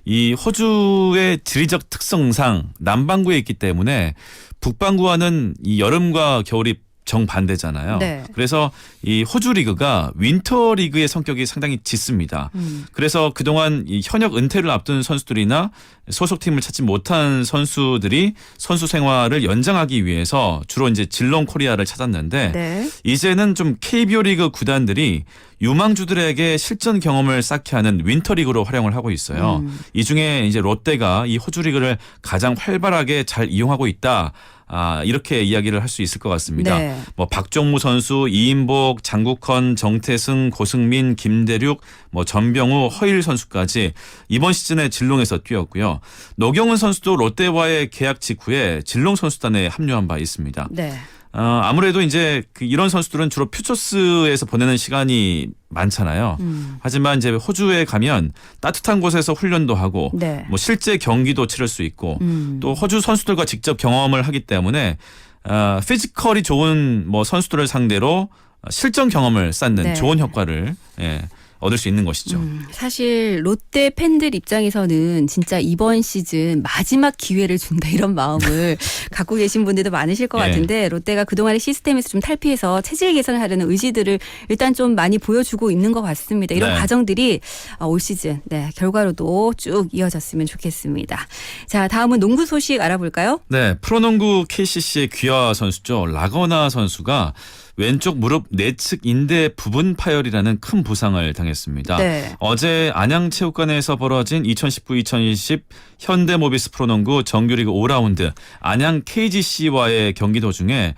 이 호주의 지리적 특성상 남반구에 있기 때문에 북반구와는 이 여름과 겨울이 정반대잖아요. 네. 그래서 이 호주 리그가 윈터 리그의 성격이 상당히 짙습니다. 그래서 그동안 이 현역 은퇴를 앞둔 선수들이나 소속팀을 찾지 못한 선수들이 선수 생활을 연장하기 위해서 주로 이제 질롱 코리아를 찾았는데 네. 이제는 좀 KBO 리그 구단들이 유망주들에게 실전 경험을 쌓게 하는 윈터 리그로 활용을 하고 있어요. 이 중에 이제 롯데가 이 호주 리그를 가장 활발하게 잘 이용하고 있다. 이렇게 이야기를 할 수 있을 것 같습니다. 네. 뭐 박종무 선수, 이인복, 장국헌, 정태승, 고승민, 김대륙, 뭐 전병우, 허일 선수까지 이번 시즌에 질롱에서 뛰었고요. 노경은 선수도 롯데와의 계약 직후에 질롱 선수단에 합류한 바 있습니다. 네. 아무래도 이제 이런 선수들은 주로 퓨처스에서 보내는 시간이 많잖아요. 하지만 이제 호주에 가면 따뜻한 곳에서 훈련도 하고 네. 뭐 실제 경기도 치를 수 있고 또 호주 선수들과 직접 경험을 하기 때문에 피지컬이 좋은 뭐 선수들을 상대로 실전 경험을 쌓는 네. 좋은 효과를 얻을 수 있는 것이죠. 사실 롯데 팬들 입장에서는 진짜 이번 시즌 마지막 기회를 준다 이런 마음을 갖고 계신 분들도 많으실 것 예. 같은데 롯데가 그동안의 시스템에서 좀 탈피해서 체질 개선을 하려는 의지들을 일단 좀 많이 보여주고 있는 것 같습니다. 이런 네. 과정들이 올 시즌 결과로도 쭉 이어졌으면 좋겠습니다. 자, 다음은 농구 소식 알아볼까요? 네, 프로농구 KCC의 귀화 선수죠. 라거나 선수가 왼쪽 무릎 내측 인대 부분 파열이라는 큰 부상을 당했습니다. 네. 어제 안양체육관에서 벌어진 2019-2020 현대모비스 프로농구 정규리그 5라운드 안양 KGC와의 경기 도중에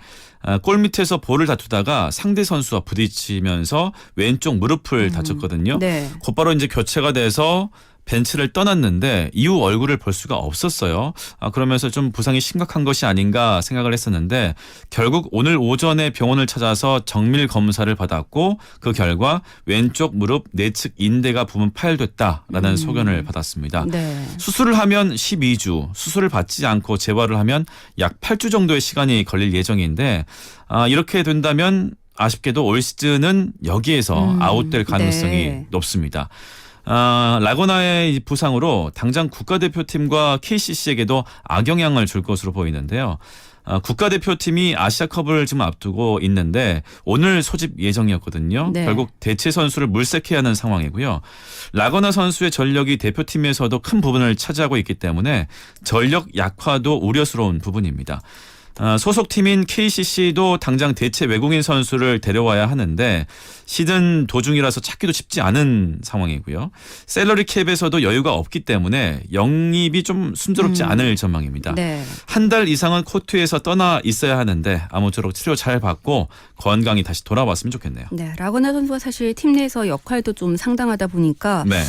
골 밑에서 볼을 다투다가 상대 선수와 부딪히면서 왼쪽 무릎을 다쳤거든요. 네. 곧바로 이제 교체가 돼서 벤치를 떠났는데 이후 얼굴을 볼 수가 없었어요. 그러면서 좀 부상이 심각한 것이 아닌가 생각을 했었는데 결국 오늘 오전에 병원을 찾아서 정밀 검사를 받았고 그 결과 왼쪽 무릎 내측 인대가 부분 파열됐다라는 소견을 받았습니다. 네. 수술을 하면 12주, 수술을 받지 않고 재활을 하면 약 8주 정도의 시간이 걸릴 예정인데 이렇게 된다면 아쉽게도 올 시즌은 여기에서 아웃될 가능성이 네. 높습니다. 라거나의 부상으로 당장 국가대표팀과 KCC에게도 악영향을 줄 것으로 보이는데요. 국가대표팀이 아시아컵을 지금 앞두고 있는데 오늘 소집 예정이었거든요. 네. 결국 대체 선수를 물색해야 하는 상황이고요. 라거나 선수의 전력이 대표팀에서도 큰 부분을 차지하고 있기 때문에 전력 약화도 우려스러운 부분입니다. 소속팀인 KCC도 당장 대체 외국인 선수를 데려와야 하는데 시즌 도중이라서 찾기도 쉽지 않은 상황이고요. 셀러리 캡에서도 여유가 없기 때문에 영입이 좀 순조롭지 않을 전망입니다. 네. 한 달 이상은 코트에서 떠나 있어야 하는데 아무쪼록 치료 잘 받고 건강히 다시 돌아왔으면 좋겠네요. 네, 라거나 선수가 사실 팀 내에서 역할도 좀 상당하다 보니까 네.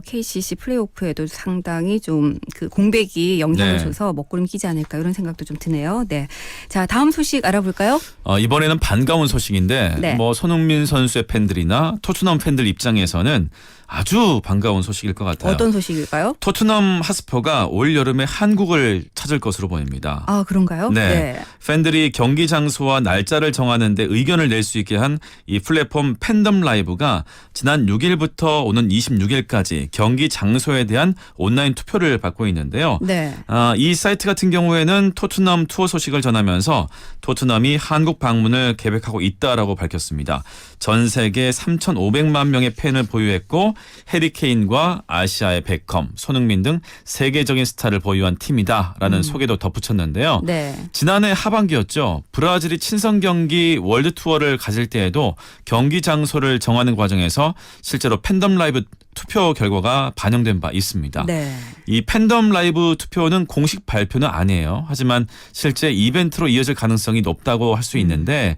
KCC 플레이오프에도 상당히 좀 그 공백이 영향을 네. 줘서 먹구름 끼지 않을까 이런 생각도 좀 드네요. 네, 자 다음 소식 알아볼까요? 이번에는 반가운 소식인데 네. 뭐 손흥민 선수의 팬들이나 토트넘 팬들 입장에서는 아주 반가운 소식일 것 같아요. 어떤 소식일까요? 토트넘 핫스퍼가 올 여름에 한국을 찾을 것으로 보입니다. 아 그런가요? 네. 팬들이 경기 장소와 날짜를 정하는 데 의견을 낼 수 있게 한 이 플랫폼 팬덤 라이브가 지난 6일부터 오는 26일까지 경기 장소에 대한 온라인 투표를 받고 있는데요. 네. 이 사이트 같은 경우에는 토트넘 투어 소식을 전하면서 토트넘이 한국 방문을 계획하고 있다라고 밝혔습니다. 전 세계 3,500만 명의 팬을 보유했고 해리 케인과 아시아의 베컴, 손흥민 등 세계적인 스타를 보유한 팀이다라는 소개도 덧붙였는데요. 네. 지난해 하반기였죠. 브라질이 친선 경기 월드 투어를 가질 때에도 경기 장소를 정하는 과정에서 실제로 팬덤 라이브 투표 결과가 반영된 바 있습니다. 네. 이 팬덤 라이브 투표는 공식 발표는 아니에요. 하지만 실제 이벤트로 이어질 가능성이 높다고 할 수 있는데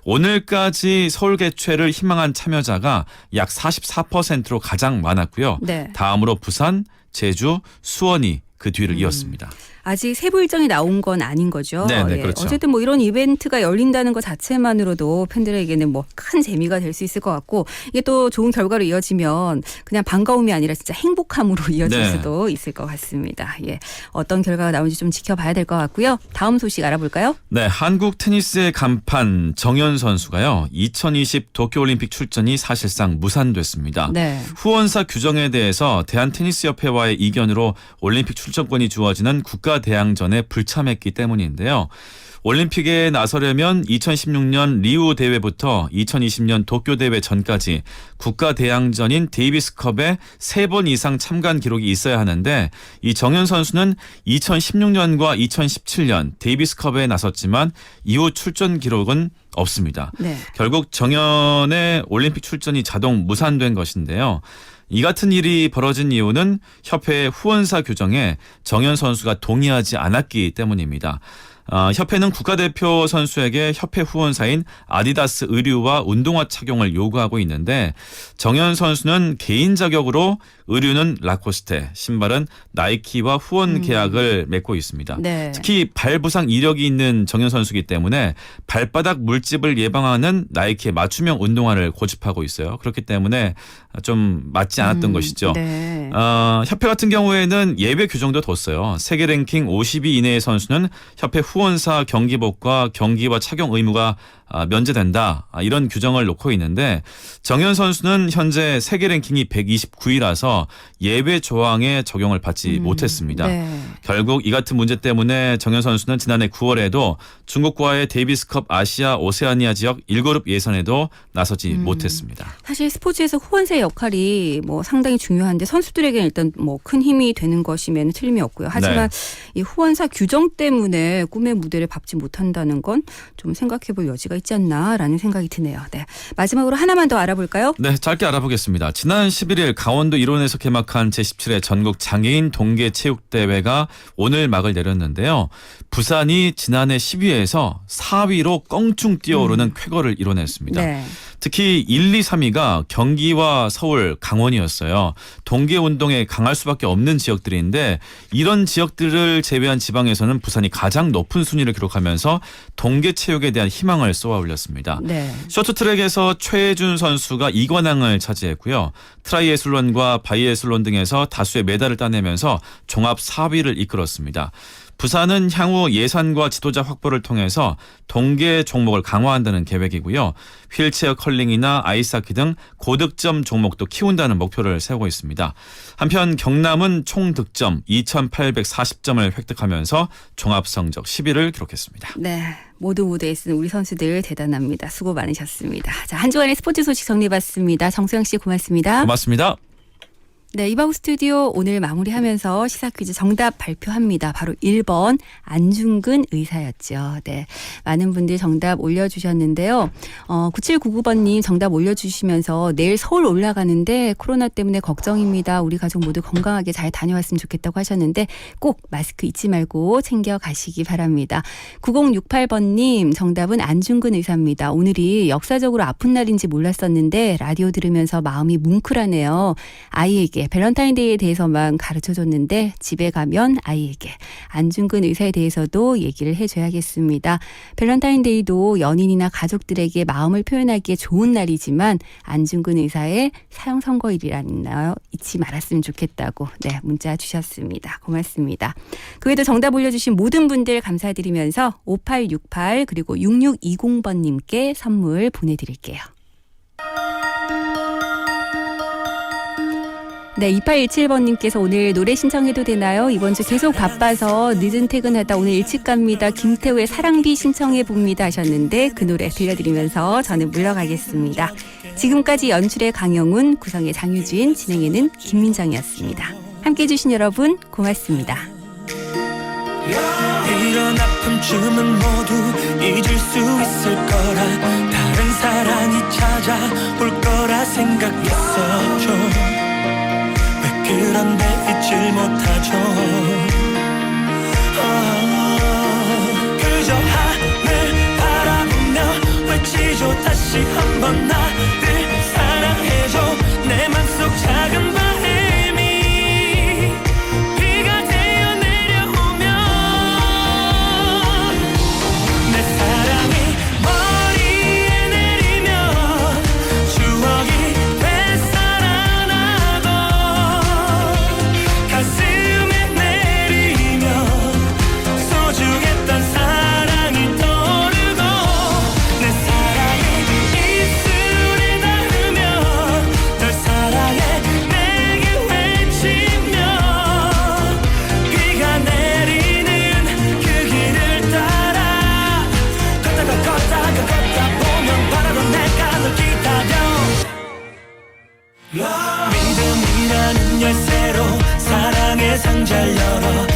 오늘까지 서울 개최를 희망한 참여자가 약 44%로 가장 많았고요. 네. 다음으로 부산, 제주, 수원이 그 뒤를 이었습니다. 아직 세부 일정이 나온 건 아닌 거죠. 네, 예. 그렇죠. 어쨌든 뭐 이런 이벤트가 열린다는 것 자체만으로도 팬들에게는 뭐 큰 재미가 될 수 있을 것 같고 이게 또 좋은 결과로 이어지면 그냥 반가움이 아니라 진짜 행복함으로 이어질 네. 수도 있을 것 같습니다. 예, 어떤 결과가 나오는지 좀 지켜봐야 될 것 같고요. 다음 소식 알아볼까요? 네, 한국 테니스의 간판 정연 선수가요. 2020 도쿄올림픽 출전이 사실상 무산됐습니다. 네. 후원사 규정에 대해서 대한테니스협회와의 이견으로 올림픽 출전권이 주어지는 국가대항전에 불참했기 때문인데요. 올림픽에 나서려면 2016년 리우 대회부터 2020년 도쿄 대회 전까지 국가 대항전인 데이비스컵에 3번 이상 참가한 기록이 있어야 하는데 이 정현 선수는 2016년과 2017년 데이비스컵에 나섰지만 이후 출전 기록은 없습니다. 네. 결국 정현의 올림픽 출전이 자동 무산된 것인데요. 이 같은 일이 벌어진 이유는 협회의 후원사 규정에 정현 선수가 동의하지 않았기 때문입니다. 협회는 국가대표 선수에게 협회 후원사인 아디다스 의류와 운동화 착용을 요구하고 있는데 정현 선수는 개인 자격으로 의류는 라코스테, 신발은 나이키와 후원 계약을 맺고 있습니다. 네. 특히 발 부상 이력이 있는 정현 선수이기 때문에 발바닥 물집을 예방하는 나이키의 맞춤형 운동화를 고집하고 있어요. 그렇기 때문에 좀 맞지 않았던 것이죠. 네. 협회 같은 경우에는 예외 규정도 뒀어요. 세계 랭킹 50위 이내의 선수는 협회 후원사 경기복과 경기와 착용 의무가 면제된다. 이런 규정을 놓고 있는데 정현 선수는 현재 세계 랭킹이 129위라서 예외 조항에 적용을 받지 못했습니다. 네. 결국 이 같은 문제 때문에 정현 선수는 지난해 9월에도 중국과의 데이비스컵 아시아 오세아니아 지역 1그룹 예선에도 나서지 못했습니다. 사실 스포츠에서 후원사의 역할이 뭐 상당히 중요한데 선수들에게는 일단 뭐 큰 힘이 되는 것이면 틀림이 없고요. 하지만 이 후원사 규정 때문에 꿈의 무대를 밟지 못한다는 건 좀 생각해볼 여지가 있지 않나라는 생각이 드네요. 네. 마지막으로 하나만 더 알아볼까요? 네, 짧게 알아보겠습니다. 지난 11일 강원도 일원에서 개막한 제17회 전국 장애인 동계체육대회가 오늘 막을 내렸는데요. 부산이 지난해 10위에서 4위로 껑충 뛰어오르는 쾌거를 이뤄냈습니다. 네. 특히 1, 2, 3위가 경기와 서울, 강원이었어요. 동계운동에 강할 수밖에 없는 지역들인데 이런 지역들을 제외한 지방에서는 부산이 가장 높은 순위를 기록하면서 동계체육에 대한 희망을 쏘아올렸습니다. 네. 쇼트트랙에서 최혜준 선수가 2관왕을 차지했고요. 트라이애슬론과 바이애슬론 등에서 다수의 메달을 따내면서 종합 4위를 이끌었습니다. 부산은 향후 예산과 지도자 확보를 통해서 동계 종목을 강화한다는 계획이고요. 휠체어 컬링이나 아이스하키 등 고득점 종목도 키운다는 목표를 세우고 있습니다. 한편 경남은 총 득점 2,840점을 획득하면서 종합 성적 10위를 기록했습니다. 네. 모두 무대에 쓴 우리 선수들 대단합니다. 수고 많으셨습니다. 자, 한 주간의 스포츠 소식 정리해봤습니다. 정수영 씨 고맙습니다. 고맙습니다. 네, 이바구 스튜디오 오늘 마무리하면서 시사 퀴즈 정답 발표합니다. 바로 1번 안중근 의사였죠. 네, 많은 분들 정답 올려주셨는데요. 9799번님 정답 올려주시면서 내일 서울 올라가는데 코로나 때문에 걱정입니다. 우리 가족 모두 건강하게 잘 다녀왔으면 좋겠다고 하셨는데 꼭 마스크 잊지 말고 챙겨 가시기 바랍니다. 9068번님 정답은 안중근 의사입니다. 오늘이 역사적으로 아픈 날인지 몰랐었는데 라디오 들으면서 마음이 뭉클하네요. 아이에게 밸런타인데이에 대해서만 가르쳐줬는데 집에 가면 아이에게 안중근 의사에 대해서도 얘기를 해줘야겠습니다. 밸런타인데이도 연인이나 가족들에게 마음을 표현하기에 좋은 날이지만 안중근 의사의 사형 선고일이라는 날 잊지 말았으면 좋겠다고 네 문자 주셨습니다. 고맙습니다. 그 외에도 정답 올려주신 모든 분들 감사드리면서 5868 그리고 6620번님께 선물 보내드릴게요. 네, 2817번님께서 오늘 노래 신청해도 되나요? 이번 주 계속 바빠서 늦은 퇴근하다 오늘 일찍 갑니다. 김태우의 사랑비 신청해봅니다 하셨는데 그 노래 들려드리면서 저는 물러가겠습니다. 지금까지 연출의 강영훈, 구성의 장유진, 진행에는 김민정이었습니다. 함께해 주신 여러분 고맙습니다. 이런 아픔쯤은 모두 잊을 수 있을 거라 다른 사랑이 찾아올 거라 생각했었죠. 그런데 잊질 못하죠. 그저 하늘 바라보며 외치죠. 다시 한번 나를 사랑해줘. 내 맘속 작은 바람이 비가 되어 내려오면 내 사랑이 열쇠로 사랑의 상자를 열어